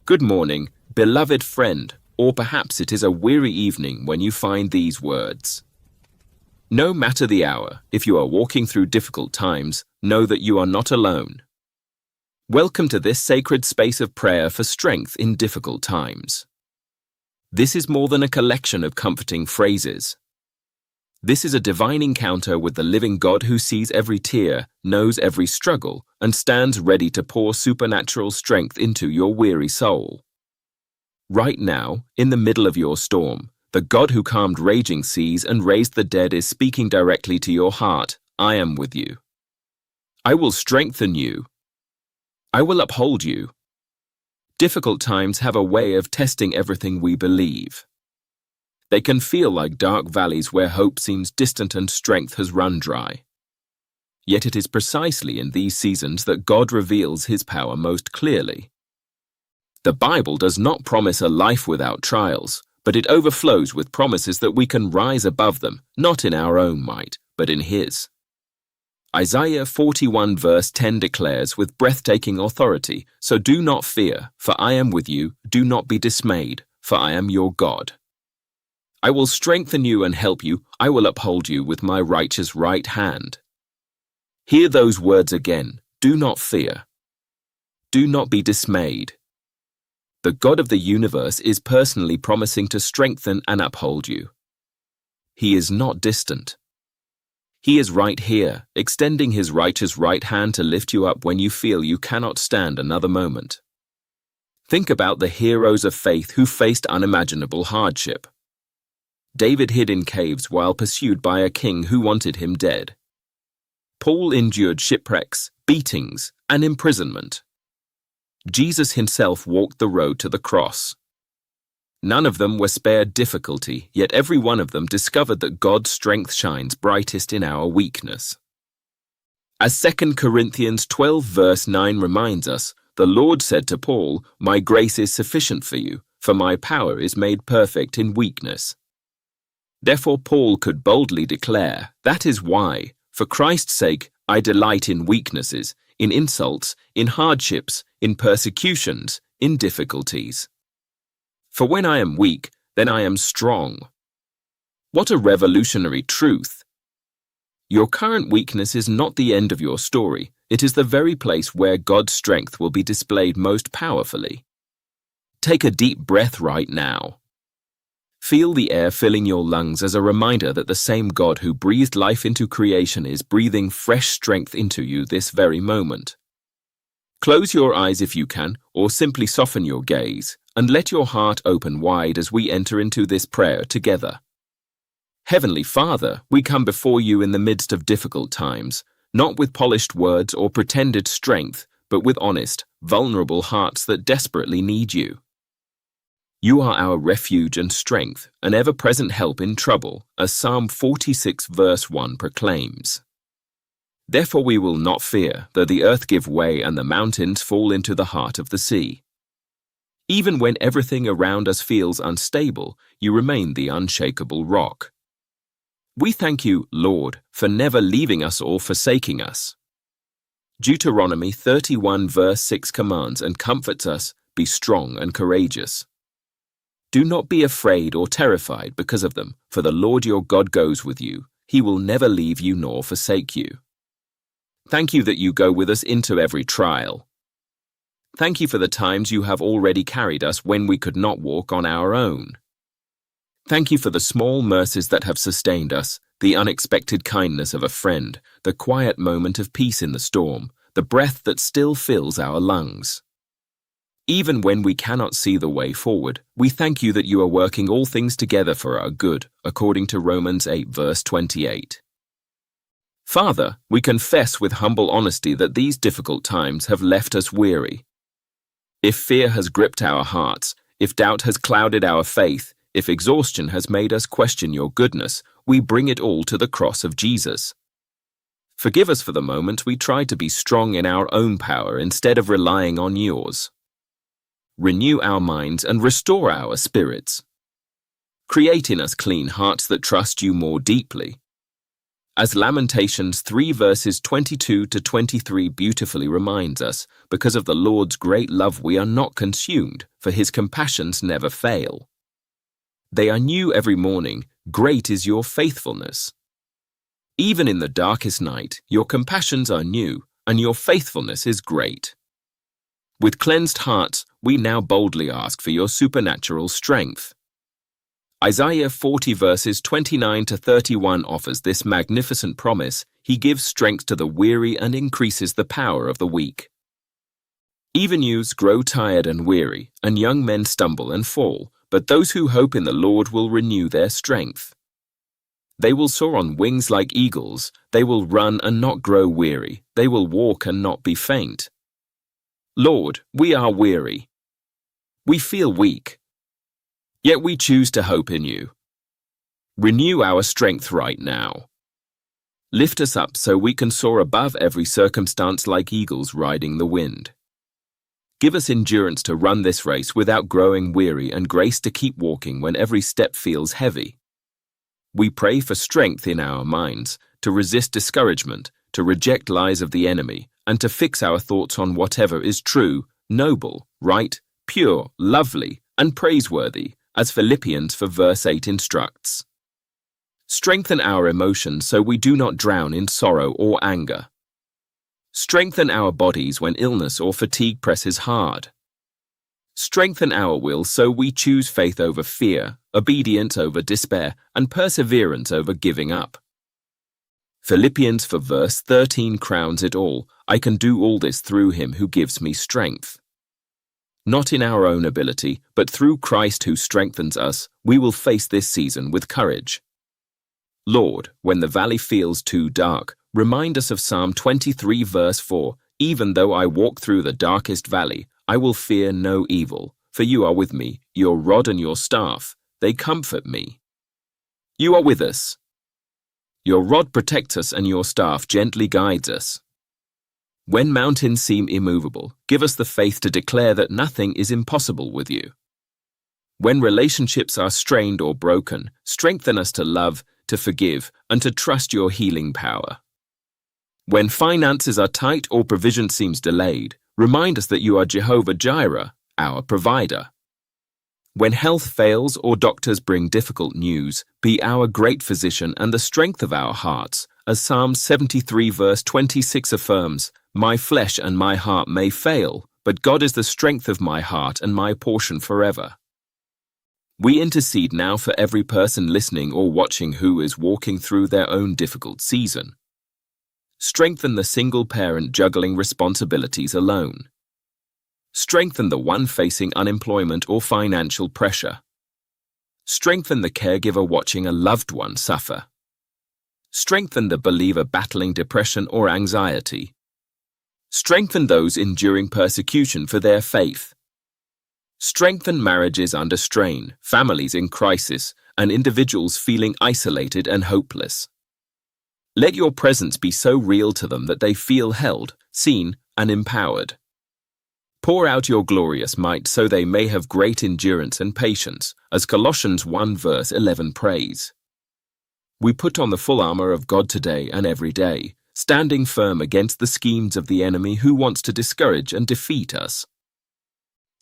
Good morning, beloved friend, or perhaps it is a weary evening when you find these words. No matter the hour, if you are walking through difficult times, know that you are not alone. Welcome to this sacred space of prayer for strength in difficult times. This is more than a collection of comforting phrases. This is a divine encounter with the living God who sees every tear, knows every struggle, and stands ready to pour supernatural strength into your weary soul. Right now, in the middle of your storm, the God who calmed raging seas and raised the dead is speaking directly to your heart. I am with you. I will strengthen you. I will uphold you. Difficult times have a way of testing everything we believe. They can feel like dark valleys where hope seems distant and strength has run dry. Yet it is precisely in these seasons that God reveals His power most clearly. The Bible does not promise a life without trials, but it overflows with promises that we can rise above them, not in our own might, but in His. Isaiah 41 verse 10 declares with breathtaking authority, "So do not fear, for I am with you, do not be dismayed, for I am your God. I will strengthen you and help you, I will uphold you with my righteous right hand." Hear those words again, do not fear. Do not be dismayed. The God of the universe is personally promising to strengthen and uphold you. He is not distant. He is right here, extending His righteous right hand to lift you up when you feel you cannot stand another moment. Think about the heroes of faith who faced unimaginable hardship. David hid in caves while pursued by a king who wanted him dead. Paul endured shipwrecks, beatings, and imprisonment. Jesus Himself walked the road to the cross. None of them were spared difficulty, yet every one of them discovered that God's strength shines brightest in our weakness. As 2 Corinthians 12 verse 9 reminds us, the Lord said to Paul, "My grace is sufficient for you, for my power is made perfect in weakness." Therefore Paul could boldly declare, "That is why, for Christ's sake, I delight in weaknesses, in insults, in hardships, in persecutions, in difficulties. For when I am weak, then I am strong." What a revolutionary truth! Your current weakness is not the end of your story. It is the very place where God's strength will be displayed most powerfully. Take a deep breath right now. Feel the air filling your lungs as a reminder that the same God who breathed life into creation is breathing fresh strength into you this very moment. Close your eyes if you can, or simply soften your gaze, and let your heart open wide as we enter into this prayer together. Heavenly Father, we come before you in the midst of difficult times, not with polished words or pretended strength, but with honest, vulnerable hearts that desperately need you. You are our refuge and strength, an ever-present help in trouble, as Psalm 46 verse 1 proclaims. Therefore we will not fear, though the earth give way and the mountains fall into the heart of the sea. Even when everything around us feels unstable, you remain the unshakable rock. We thank you, Lord, for never leaving us or forsaking us. Deuteronomy 31 verse 6 commands and comforts us, "Be strong and courageous." Do not be afraid or terrified because of them, for the Lord your God goes with you. He will never leave you nor forsake you. Thank you that you go with us into every trial. Thank you for the times you have already carried us when we could not walk on our own. Thank you for the small mercies that have sustained us, the unexpected kindness of a friend, the quiet moment of peace in the storm, the breath that still fills our lungs. Even when we cannot see the way forward, we thank you that you are working all things together for our good, according to Romans 8 verse 28. Father, we confess with humble honesty that these difficult times have left us weary. If fear has gripped our hearts, if doubt has clouded our faith, if exhaustion has made us question your goodness, we bring it all to the cross of Jesus. Forgive us for the moment we tried to be strong in our own power instead of relying on yours. Renew our minds and restore our spirits. Create in us clean hearts that trust you more deeply. As Lamentations 3 verses 22 to 23 beautifully reminds us, because of the Lord's great love we are not consumed, for his compassions never fail. They are new every morning, great is your faithfulness. Even in the darkest night, your compassions are new, and your faithfulness is great. With cleansed hearts, we now boldly ask for your supernatural strength. Isaiah 40 verses 29 to 31 offers this magnificent promise. He gives strength to the weary and increases the power of the weak. Even youths grow tired and weary, and young men stumble and fall, but those who hope in the Lord will renew their strength. They will soar on wings like eagles, they will run and not grow weary, they will walk and not be faint. Lord, we are weary. We feel weak. Yet we choose to hope in you. Renew our strength right now. Lift us up so we can soar above every circumstance like eagles riding the wind. Give us endurance to run this race without growing weary and grace to keep walking when every step feels heavy. We pray for strength in our minds, to resist discouragement, to reject lies of the enemy, and to fix our thoughts on whatever is true, noble, right, pure, lovely, and praiseworthy, as Philippians 4 verse 8 instructs. Strengthen our emotions so we do not drown in sorrow or anger. Strengthen our bodies when illness or fatigue presses hard. Strengthen our will so we choose faith over fear, obedience over despair, and perseverance over giving up. Philippians 4 verse 13 crowns it all. I can do all this through him who gives me strength. Not in our own ability, but through Christ who strengthens us, we will face this season with courage. Lord, when the valley feels too dark, remind us of Psalm 23 verse 4, even though I walk through the darkest valley, I will fear no evil, for you are with me, your rod and your staff, they comfort me. You are with us. Your rod protects us and your staff gently guides us. When mountains seem immovable, give us the faith to declare that nothing is impossible with you. When relationships are strained or broken, strengthen us to love, to forgive, and to trust your healing power. When finances are tight or provision seems delayed, remind us that you are Jehovah Jireh, our provider. When health fails or doctors bring difficult news, be our great physician and the strength of our hearts, as Psalm 73 verse 26 affirms, my flesh and my heart may fail, but God is the strength of my heart and my portion forever. We intercede now for every person listening or watching who is walking through their own difficult season. Strengthen the single parent juggling responsibilities alone. Strengthen the one facing unemployment or financial pressure. Strengthen the caregiver watching a loved one suffer. Strengthen the believer battling depression or anxiety. Strengthen those enduring persecution for their faith. Strengthen marriages under strain, families in crisis, and individuals feeling isolated and hopeless. Let your presence be so real to them that they feel held, seen, and empowered. Pour out your glorious might so they may have great endurance and patience, as Colossians 1 verse 11 prays. We put on the full armor of God today and every day, standing firm against the schemes of the enemy who wants to discourage and defeat us.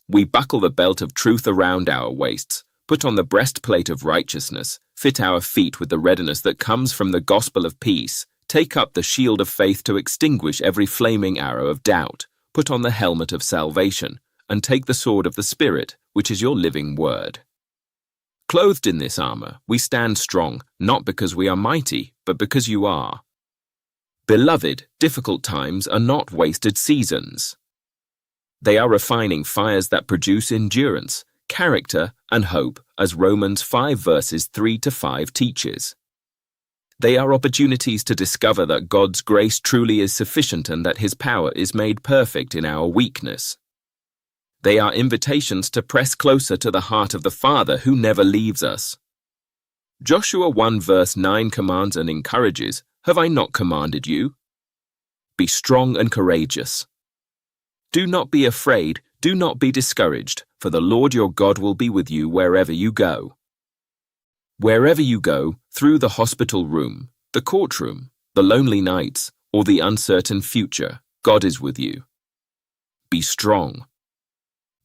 We buckle the belt of truth around our waists, put on the breastplate of righteousness, fit our feet with the readiness that comes from the gospel of peace, take up the shield of faith to extinguish every flaming arrow of doubt, put on the helmet of salvation, and take the sword of the Spirit, which is your living word. Clothed in this armor, we stand strong, not because we are mighty, but because you are. Beloved, difficult times are not wasted seasons. They are refining fires that produce endurance, character, and hope, as Romans 5 verses 3 to 5 teaches. They are opportunities to discover that God's grace truly is sufficient and that His power is made perfect in our weakness. They are invitations to press closer to the heart of the Father who never leaves us. Joshua 1 verse 9 commands and encourages, "Have I not commanded you? Be strong and courageous. Do not be afraid, do not be discouraged, for the Lord your God will be with you wherever you go." Wherever you go, through the hospital room, the The courtroom, the lonely nights, or the uncertain future, God is with you. Be strong.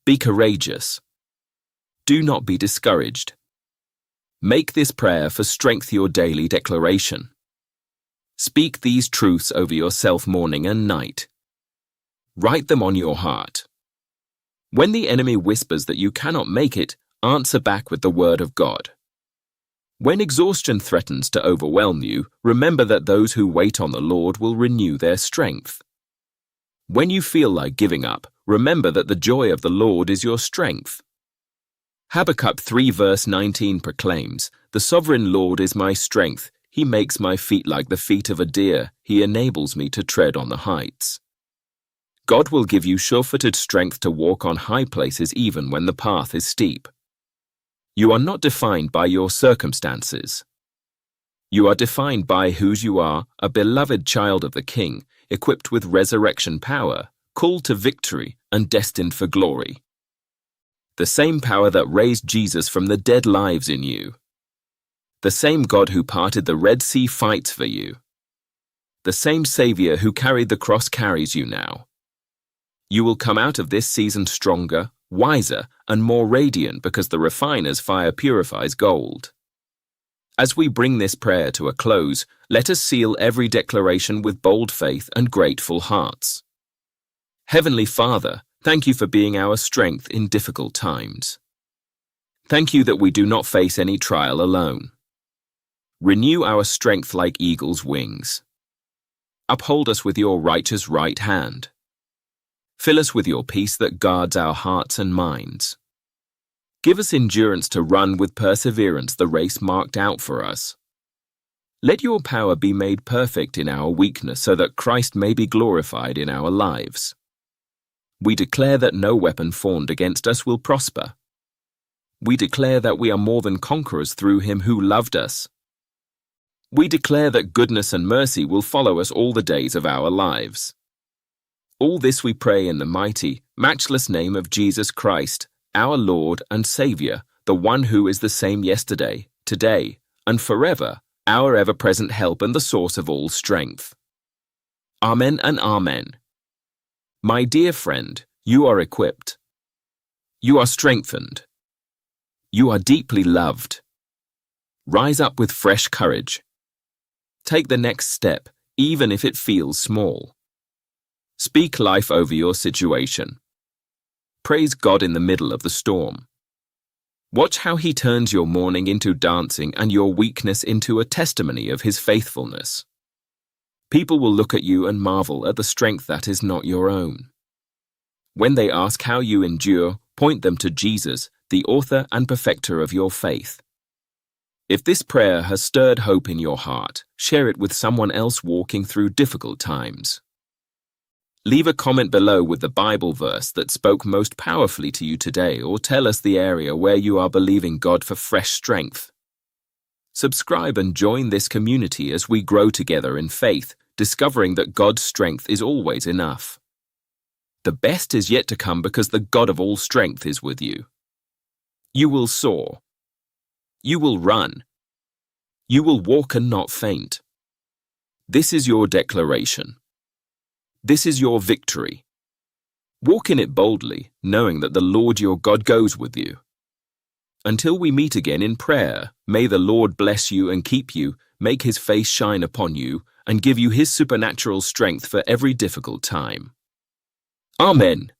Be courageous. Do not be discouraged. Make this prayer for strength your daily declaration. Speak these truths over yourself morning and night. Write them on your heart. When the enemy whispers that you cannot make it, answer back with the word of God. When exhaustion threatens to overwhelm you, remember that those who wait on the Lord will renew their strength. When you feel like giving up, remember that the joy of the Lord is your strength. Habakkuk 3 verse 19 proclaims, "The sovereign Lord is my strength. He makes my feet like the feet of a deer. He enables me to tread on the heights." God will give you sure-footed strength to walk on high places even when the path is steep. You are not defined by your circumstances. You are defined by whose you are, a beloved child of the King, equipped with resurrection power, called to victory and destined for glory. The same power that raised Jesus from the dead lives in you. The same God who parted the Red Sea fights for you. The same Savior who carried the cross carries you now. You will come out of this season stronger, wiser, and more radiant because the refiner's fire purifies gold. As we bring this prayer to a close, let us seal every declaration with bold faith and grateful hearts. Heavenly Father, thank you for being our strength in difficult times. Thank you that we do not face any trial alone. Renew our strength like eagle's wings. Uphold us with your righteous right hand. Fill us with your peace that guards our hearts and minds. Give us endurance to run with perseverance the race marked out for us. Let your power be made perfect in our weakness so that Christ may be glorified in our lives. We declare that no weapon formed against us will prosper. We declare that we are more than conquerors through him who loved us. We declare that goodness and mercy will follow us all the days of our lives. All this we pray in the mighty, matchless name of Jesus Christ, our Lord and Savior, the one who is the same yesterday, today, and forever, our ever-present help and the source of all strength. Amen and amen. My dear friend, you are equipped. You are strengthened. You are deeply loved. Rise up with fresh courage. Take the next step, even if it feels small. Speak life over your situation. Praise God in the middle of the storm. Watch how he turns your mourning into dancing and your weakness into a testimony of his faithfulness. People will look at you and marvel at the strength that is not your own. When they ask how you endure, point them to Jesus, the author and perfecter of your faith. If this prayer has stirred hope in your heart, share it with someone else walking through difficult times. Leave a comment below with the Bible verse that spoke most powerfully to you today, or tell us the area where you are believing God for fresh strength. Subscribe and join this community as we grow together in faith, discovering that God's strength is always enough. The best is yet to come because the God of all strength is with you. You will soar. You will run. You will walk and not faint. This is your declaration. This is your victory. Walk in it boldly, knowing that the Lord your God goes with you. Until we meet again in prayer, may the Lord bless you and keep you, make his face shine upon you, and give you his supernatural strength for every difficult time. Amen.